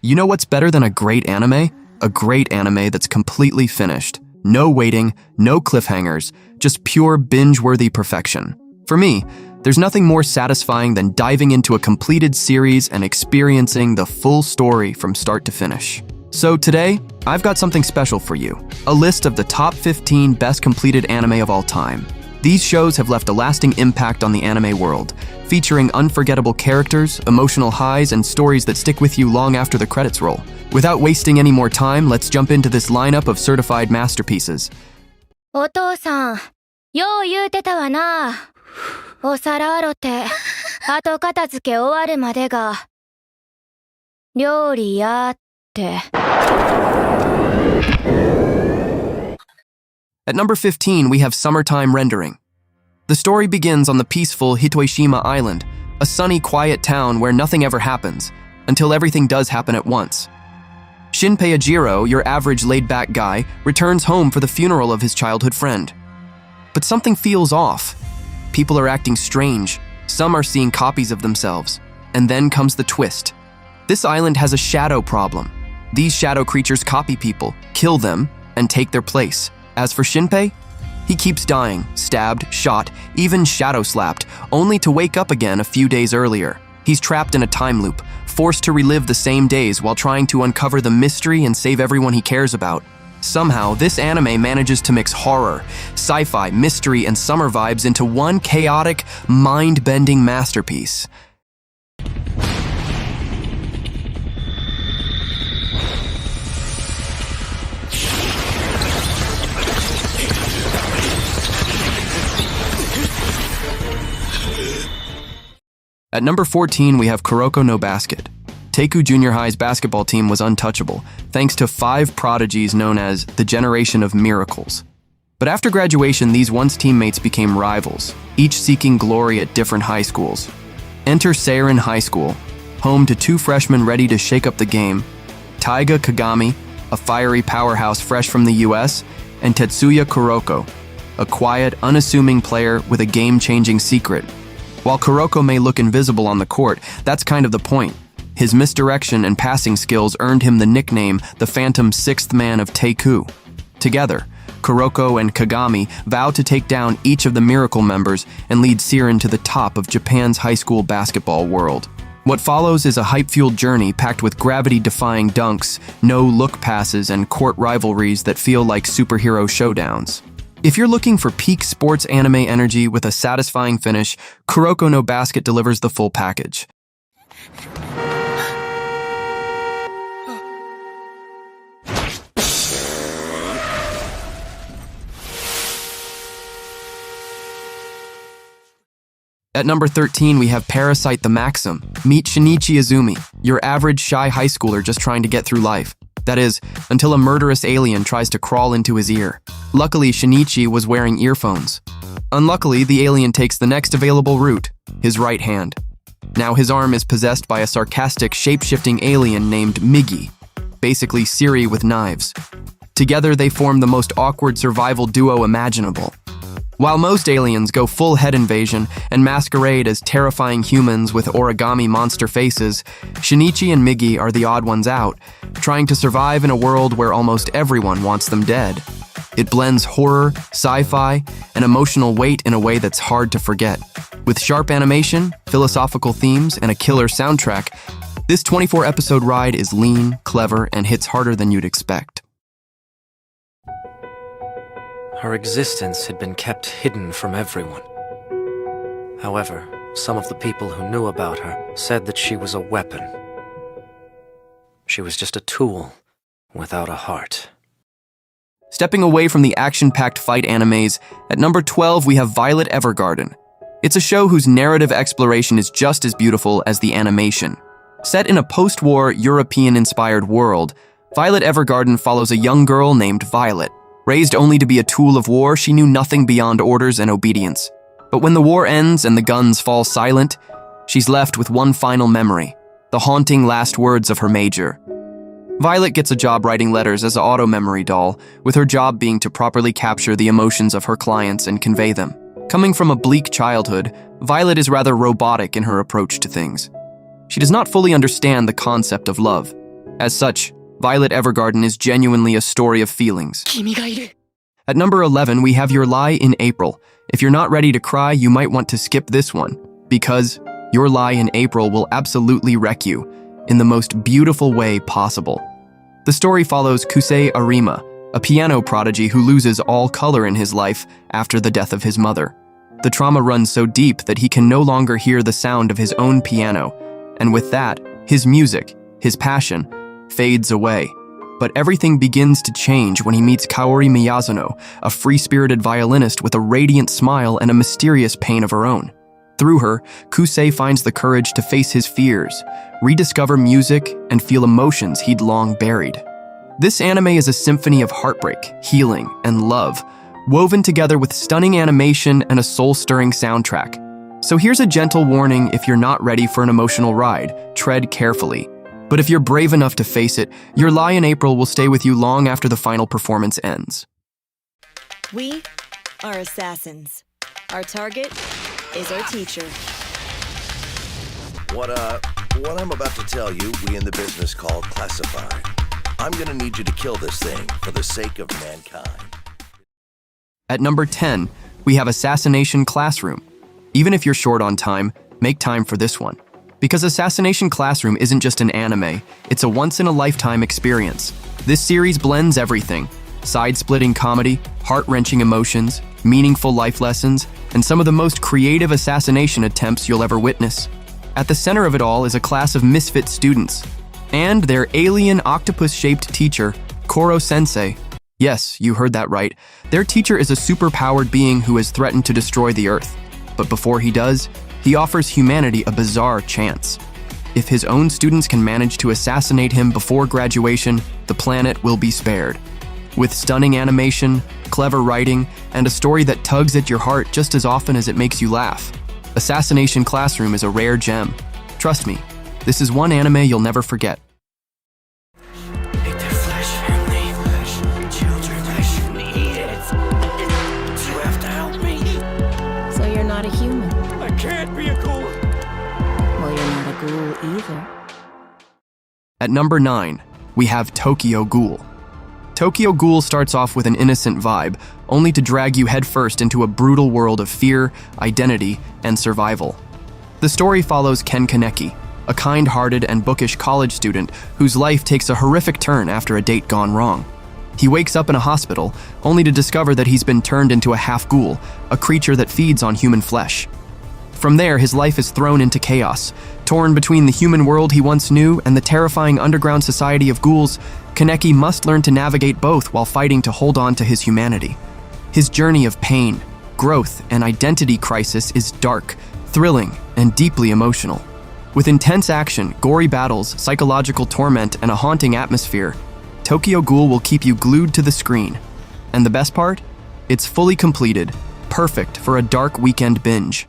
You know what's better than a great anime? A great anime that's completely finished. No waiting, no cliffhangers, just pure binge-worthy perfection. For me, there's nothing more satisfying than diving into a completed series and experiencing the full story from start to finish. So today, I've got something special for you. A list of the top 15 best completed anime of all time. These shows have left a lasting impact on the anime world, featuring unforgettable characters, emotional highs, and stories that stick with you long after the credits roll. Without wasting any more time, let's jump into this lineup of certified masterpieces. お父さん、よう言うてたわな。お皿洗って、後片付け終わるまでが、料理やって。At number 15, we have Summertime Rendering. The story begins on the peaceful Hitoishima Island, a sunny, quiet town where nothing ever happens, until everything does happen at once. Shinpei Ajiro, your average laid-back guy, returns home for the funeral of his childhood friend. But something feels off. People are acting strange, some are seeing copies of themselves, and then comes the twist. This island has a shadow problem. These shadow creatures copy people, kill them, and take their place. As for Shinpei, he keeps dying, stabbed, shot, even shadow-slapped, only to wake up again a few days earlier. He's trapped in a time loop, forced to relive the same days while trying to uncover the mystery and save everyone he cares about. Somehow, this anime manages to mix horror, sci-fi, mystery, and summer vibes into one chaotic, mind-bending masterpiece. At number 14, we have Kuroko no Basket. Teiku Junior High's basketball team was untouchable, thanks to 5 prodigies known as the Generation of Miracles. But after graduation, these once teammates became rivals, each seeking glory at different high schools. Enter Seirin High School, home to 2 freshmen ready to shake up the game, Taiga Kagami, a fiery powerhouse fresh from the US, and Tetsuya Kuroko, a quiet, unassuming player with a game-changing secret. While Kuroko may look invisible on the court, that's kind of the point. His misdirection and passing skills earned him the nickname the Phantom Sixth Man of Teiku. Together, Kuroko and Kagami vow to take down each of the Miracle members and lead Seirin to the top of Japan's high school basketball world. What follows is a hype-fueled journey packed with gravity-defying dunks, no-look passes, and court rivalries that feel like superhero showdowns. If you're looking for peak sports anime energy with a satisfying finish, Kuroko no Basket delivers the full package. At number 13, we have Parasite the Maxim. Meet Shinichi Izumi, your average shy high schooler just trying to get through life. That is, until a murderous alien tries to crawl into his ear. Luckily, Shinichi was wearing earphones. Unluckily, the alien takes the next available route, his right hand. Now his arm is possessed by a sarcastic, shape-shifting alien named Migi, basically Siri with knives. Together, they form the most awkward survival duo imaginable. While most aliens go full head invasion and masquerade as terrifying humans with origami monster faces, Shinichi and Migi are the odd ones out, trying to survive in a world where almost everyone wants them dead. It blends horror, sci-fi, and emotional weight in a way that's hard to forget. With sharp animation, philosophical themes, and a killer soundtrack, this 24-episode ride is lean, clever, and hits harder than you'd expect. Her existence had been kept hidden from everyone. However, some of the people who knew about her said that she was a weapon. She was just a tool without a heart. Stepping away from the action-packed fight animes, at number 12 we have Violet Evergarden. It's a show whose narrative exploration is just as beautiful as the animation. Set in a post-war, European-inspired world, Violet Evergarden follows a young girl named Violet. Raised only to be a tool of war, she knew nothing beyond orders and obedience. But when the war ends and the guns fall silent, she's left with one final memory, the haunting last words of her major. Violet gets a job writing letters as an auto-memory doll, with her job being to properly capture the emotions of her clients and convey them. Coming from a bleak childhood, Violet is rather robotic in her approach to things. She does not fully understand the concept of love. As such, Violet Evergarden is genuinely a story of feelings. At number 11, we have Your Lie in April. If you're not ready to cry, you might want to skip this one, because Your Lie in April will absolutely wreck you in the most beautiful way possible. The story follows Kusei Arima, a piano prodigy who loses all color in his life after the death of his mother. The trauma runs so deep that he can no longer hear the sound of his own piano, and with that, his music, his passion, fades away. But everything begins to change when he meets Kaori Miyazuno, a free-spirited violinist with a radiant smile and a mysterious pain of her own. Through her, Kusei finds the courage to face his fears, rediscover music, and feel emotions he'd long buried. This anime is a symphony of heartbreak, healing, and love, woven together with stunning animation and a soul-stirring soundtrack. So here's a gentle warning: if you're not ready for an emotional ride, tread carefully. But if you're brave enough to face it, Your Lie in April will stay with you long after the final performance ends. We are assassins. Our target is our teacher. What I'm about to tell you, we in the business call classified. I'm gonna need you to kill this thing for the sake of mankind. At number 10, we have Assassination Classroom. Even if you're short on time, make time for this one. Because Assassination Classroom isn't just an anime, it's a once-in-a-lifetime experience. This series blends everything: side-splitting comedy, heart-wrenching emotions, meaningful life lessons, and some of the most creative assassination attempts you'll ever witness. At the center of it all is a class of misfit students, and their alien octopus-shaped teacher, Koro-sensei. Yes, you heard that right. Their teacher is a super-powered being who has threatened to destroy the Earth. But before he does, he offers humanity a bizarre chance. If his own students can manage to assassinate him before graduation, the planet will be spared. With stunning animation, clever writing, and a story that tugs at your heart just as often as it makes you laugh, Assassination Classroom is a rare gem. Trust me, this is one anime you'll never forget. So you're not a human. I can't be a ghoul. Well, you're not a ghoul either. At number 9, we have Tokyo Ghoul. Tokyo Ghoul starts off with an innocent vibe, only to drag you headfirst into a brutal world of fear, identity, and survival. The story follows Ken Kaneki, a kind-hearted and bookish college student whose life takes a horrific turn after a date gone wrong. He wakes up in a hospital, only to discover that he's been turned into a half-ghoul, a creature that feeds on human flesh. From there, his life is thrown into chaos. Torn between the human world he once knew and the terrifying underground society of ghouls, Kaneki must learn to navigate both while fighting to hold on to his humanity. His journey of pain, growth, and identity crisis is dark, thrilling, and deeply emotional. With intense action, gory battles, psychological torment, and a haunting atmosphere, Tokyo Ghoul will keep you glued to the screen. And the best part? It's fully completed, perfect for a dark weekend binge.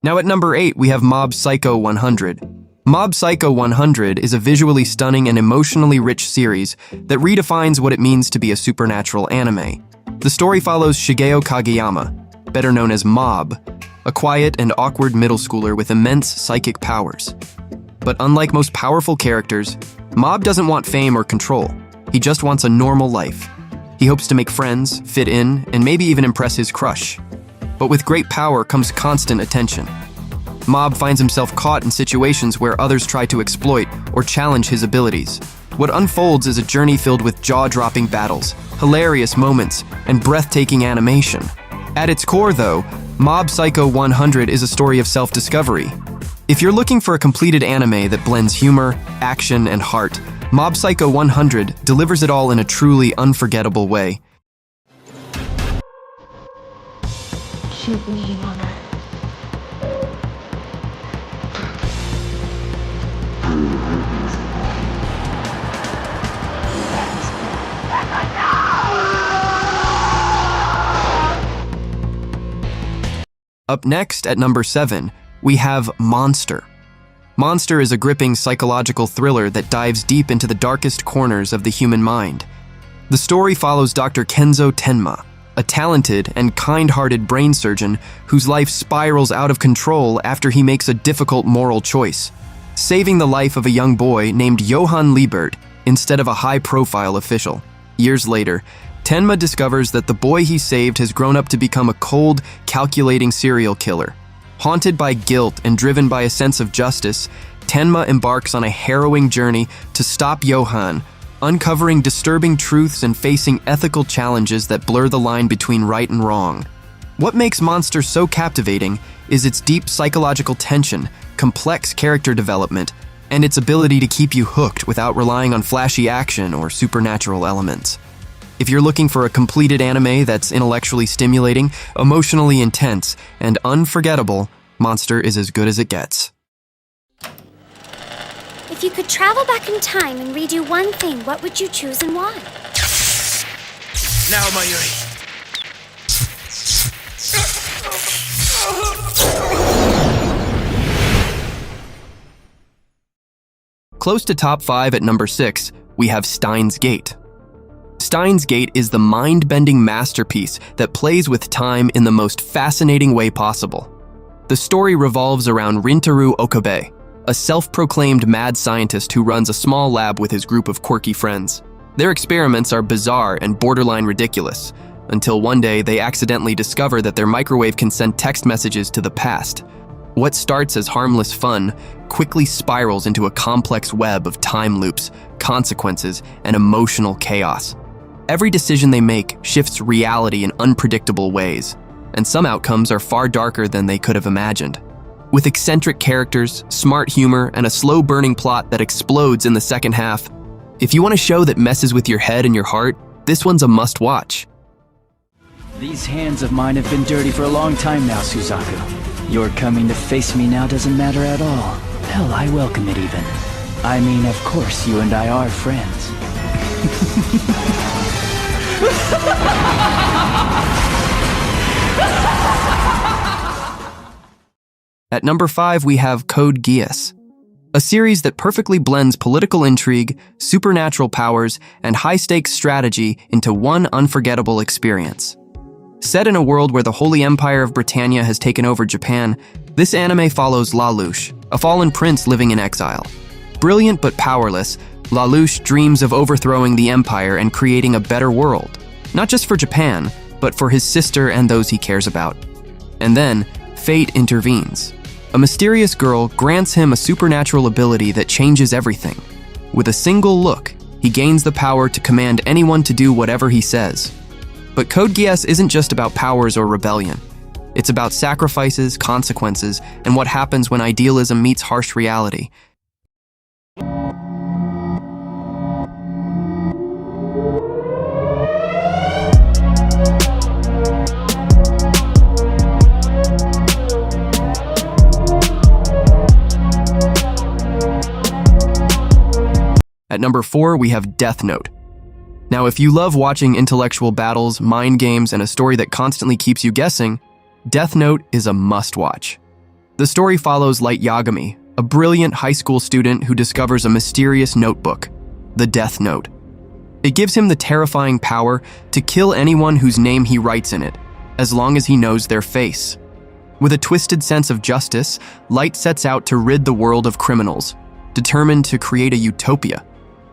Now at number 8, we have Mob Psycho 100. Mob Psycho 100 is a visually stunning and emotionally rich series that redefines what it means to be a supernatural anime. The story follows Shigeo Kageyama, better known as Mob, a quiet and awkward middle schooler with immense psychic powers. But unlike most powerful characters, Mob doesn't want fame or control. He just wants a normal life. He hopes to make friends, fit in, and maybe even impress his crush. But with great power comes constant attention. Mob finds himself caught in situations where others try to exploit or challenge his abilities. What unfolds is a journey filled with jaw-dropping battles, hilarious moments, and breathtaking animation. At its core, though, Mob Psycho 100 is a story of self-discovery. If you're looking for a completed anime that blends humor, action, and heart, Mob Psycho 100 delivers it all in a truly unforgettable way. Up next, at number 7, we have Monster. Monster is a gripping psychological thriller that dives deep into the darkest corners of the human mind. The story follows Dr. Kenzo Tenma, a talented and kind-hearted brain surgeon whose life spirals out of control after he makes a difficult moral choice, saving the life of a young boy named Johann Liebert instead of a high-profile official. Years later, Tenma discovers that the boy he saved has grown up to become a cold, calculating serial killer. Haunted by guilt and driven by a sense of justice, Tenma embarks on a harrowing journey to stop Johann, uncovering disturbing truths and facing ethical challenges that blur the line between right and wrong. What makes Monster so captivating is its deep psychological tension, complex character development, and its ability to keep you hooked without relying on flashy action or supernatural elements. If you're looking for a completed anime that's intellectually stimulating, emotionally intense, and unforgettable, Monster is as good as it gets. If you could travel back in time and redo one thing, what would you choose and why? Now, Mayuri. Close to top 5 at number 6, we have Steins Gate. Steins Gate is the mind-bending masterpiece that plays with time in the most fascinating way possible. The story revolves around Rintaro Okabe, a self-proclaimed mad scientist who runs a small lab with his group of quirky friends. Their experiments are bizarre and borderline ridiculous, until one day they accidentally discover that their microwave can send text messages to the past. What starts as harmless fun quickly spirals into a complex web of time loops, consequences, and emotional chaos. Every decision they make shifts reality in unpredictable ways, and some outcomes are far darker than they could have imagined. With eccentric characters, smart humor, and a slow-burning plot that explodes in the second half, if you want a show that messes with your head and your heart, this one's a must-watch. These hands of mine have been dirty for a long time now, Suzaku. Your coming to face me now doesn't matter at all. Hell, I welcome it even. I mean, of course, you and I are friends. At number 5, we have Code Geass, a series that perfectly blends political intrigue, supernatural powers, and high-stakes strategy into one unforgettable experience. Set in a world where the Holy Empire of Britannia has taken over Japan, this anime follows Lelouch, a fallen prince living in exile. Brilliant but powerless, Lelouch dreams of overthrowing the empire and creating a better world, not just for Japan, but for his sister and those he cares about. And then, fate intervenes. A mysterious girl grants him a supernatural ability that changes everything. With a single look, he gains the power to command anyone to do whatever he says. But Code Geass isn't just about powers or rebellion. It's about sacrifices, consequences, and what happens when idealism meets harsh reality. At number 4, we have Death Note. Now, if you love watching intellectual battles, mind games, and a story that constantly keeps you guessing, Death Note is a must-watch. The story follows Light Yagami, a brilliant high school student who discovers a mysterious notebook, the Death Note. It gives him the terrifying power to kill anyone whose name he writes in it, as long as he knows their face. With a twisted sense of justice, Light sets out to rid the world of criminals, determined to create a utopia.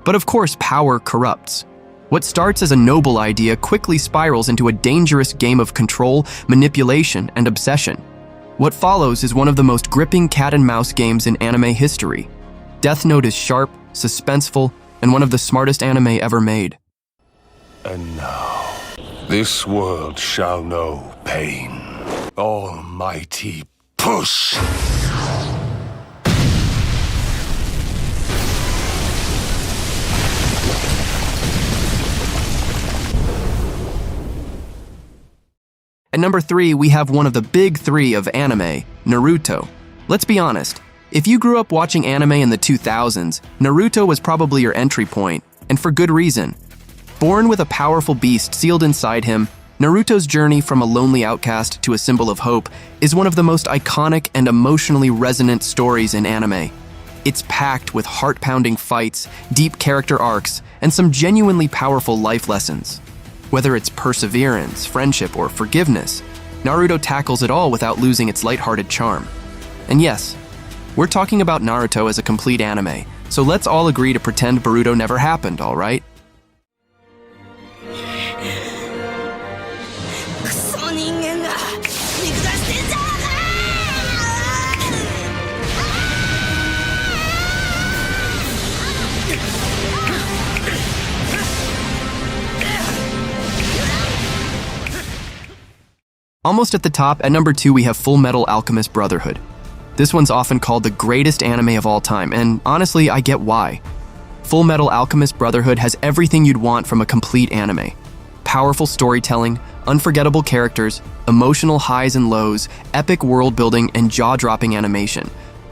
But of course, power corrupts. What starts as a noble idea quickly spirals into a dangerous game of control, manipulation, and obsession. What follows is one of the most gripping cat-and-mouse games in anime history. Death Note is sharp, suspenseful, and one of the smartest anime ever made. And now, this world shall know pain. Almighty push! At number 3, we have one of the big 3 of anime, Naruto. Let's be honest, if you grew up watching anime in the 2000s, Naruto was probably your entry point, and for good reason. Born with a powerful beast sealed inside him, Naruto's journey from a lonely outcast to a symbol of hope is one of the most iconic and emotionally resonant stories in anime. It's packed with heart-pounding fights, deep character arcs, and some genuinely powerful life lessons. Whether it's perseverance, friendship, or forgiveness, Naruto tackles it all without losing its lighthearted charm. And yes, we're talking about Naruto as a complete anime, so let's all agree to pretend Boruto never happened, all right? Almost at the top, at number 2, we have Full Metal Alchemist Brotherhood. This one's often called the greatest anime of all time, and honestly, I get why. Full Metal Alchemist Brotherhood has everything you'd want from a complete anime. Powerful storytelling, unforgettable characters, emotional highs and lows, epic world building, and jaw-dropping animation.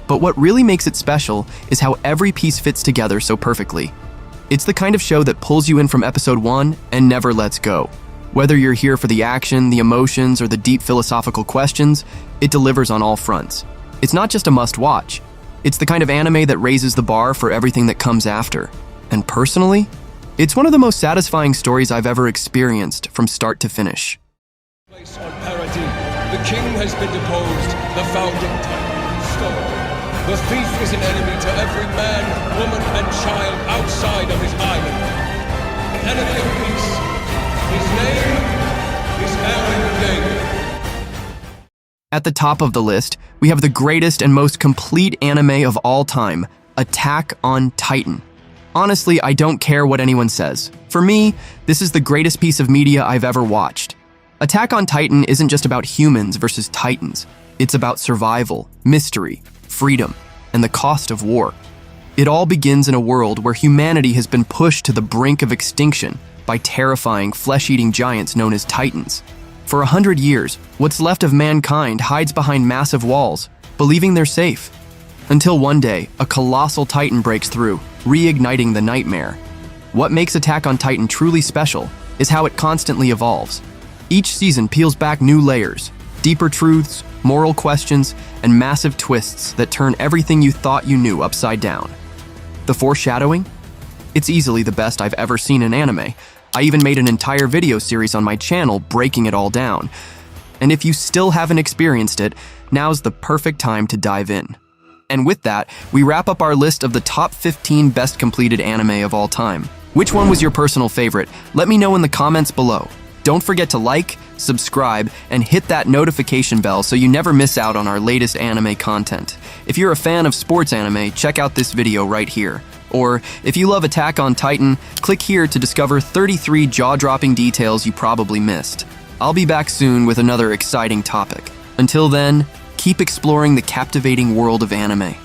But what really makes it special is how every piece fits together so perfectly. It's the kind of show that pulls you in from episode 1 and never lets go. Whether you're here for the action, the emotions, or the deep philosophical questions, it delivers on all fronts. It's not just a must-watch. It's the kind of anime that raises the bar for everything that comes after. And personally, it's one of the most satisfying stories I've ever experienced from start to finish. Place on parity. The king has been deposed. The founding titan stolen. The thief is an enemy to every man, woman, and child outside of his island. An enemy of peace. His name is Aaron. At the top of the list, we have the greatest and most complete anime of all time, Attack on Titan. Honestly, I don't care what anyone says. For me, this is the greatest piece of media I've ever watched. Attack on Titan isn't just about humans versus titans. It's about survival, mystery, freedom, and the cost of war. It all begins in a world where humanity has been pushed to the brink of extinction by terrifying, flesh-eating giants known as titans. For 100 years, what's left of mankind hides behind massive walls, believing they're safe. Until one day, a colossal titan breaks through, reigniting the nightmare. What makes Attack on Titan truly special is how it constantly evolves. Each season peels back new layers, deeper truths, moral questions, and massive twists that turn everything you thought you knew upside down. The foreshadowing? It's easily the best I've ever seen in anime. I even made an entire video series on my channel breaking it all down. And if you still haven't experienced it, now's the perfect time to dive in. And with that, we wrap up our list of the top 15 best completed anime of all time. Which one was your personal favorite? Let me know in the comments below. Don't forget to like, subscribe, and hit that notification bell so you never miss out on our latest anime content. If you're a fan of sports anime, check out this video right here. Or, if you love Attack on Titan, click here to discover 33 jaw-dropping details you probably missed. I'll be back soon with another exciting topic. Until then, keep exploring the captivating world of anime.